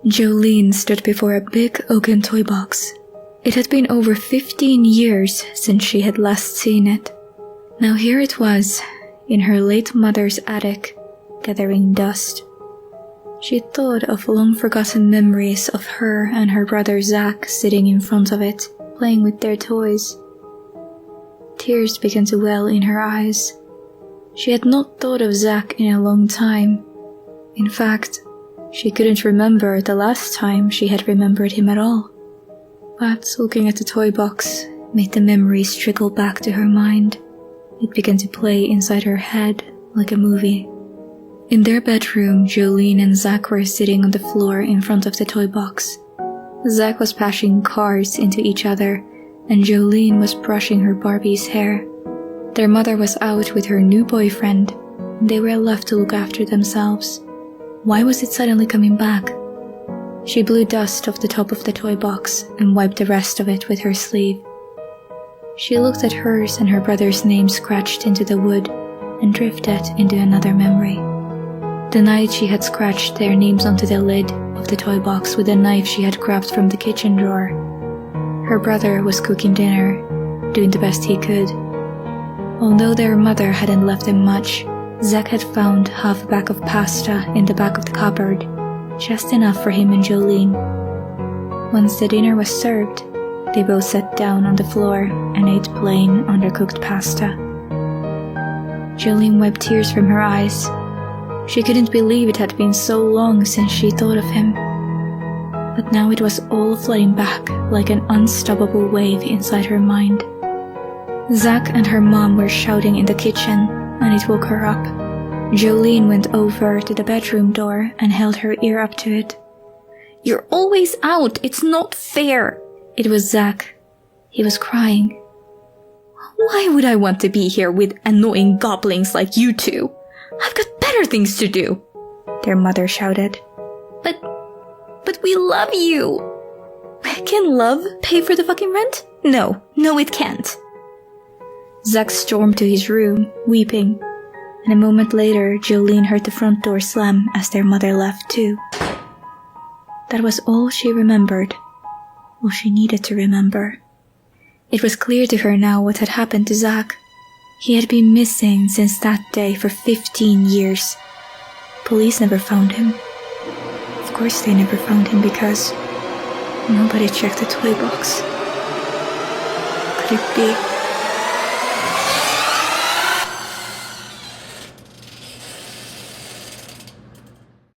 Jolene stood before a big oaken toy box. It had been over 15 years since she had last seen it. Now here it was, in her late mother's attic, gathering dust. She thought of long-forgotten memories of her and her brother Zach sitting in front of it, playing with their toys. Tears began to well in her eyes. She had not thought of Zach in a long time. In fact, she couldn't remember the last time she had remembered him at all. But looking at the toy box made the memories trickle back to her mind. It began to play inside her head like a movie. In their bedroom, Jolene and Zach were sitting on the floor in front of the toy box. Zach was bashing cars into each other, and Jolene was brushing her Barbie's hair. Their mother was out with her new boyfriend, and they were left to look after themselves. Why was it suddenly coming back? She blew dust off the top of the toy box and wiped the rest of it with her sleeve. She looked at hers and her brother's name scratched into the wood and drifted into another memory. The night she had scratched their names onto the lid of the toy box with a knife she had grabbed from the kitchen drawer. Her brother was cooking dinner, doing the best he could. Although their mother hadn't left them much, Zach had found half a bag of pasta in the back of the cupboard, just enough for him and Jolene. Once the dinner was served, they both sat down on the floor and ate plain, undercooked pasta. Jolene wiped tears from her eyes. She couldn't believe it had been so long since she thought of him. But now it was all flooding back like an unstoppable wave inside her mind. Zach and her mom were shouting in the kitchen, and it woke her up. Jolene went over to the bedroom door and held her ear up to it. "You're always out! It's not fair!" It was Zach. He was crying. "Why would I want to be here with annoying goblins like you two? I've got better things to do!" their mother shouted. But we love you! Can love pay for the fucking rent? No, it can't. Zach stormed to his room, weeping, and a moment later Jolene heard the front door slam as their mother left too. That was all she remembered, all she needed to remember. It was clear to her now what had happened to Zach. He had been missing since that day for 15 years. Police never found him. Of course they never found him because nobody checked the toy box. Could it be?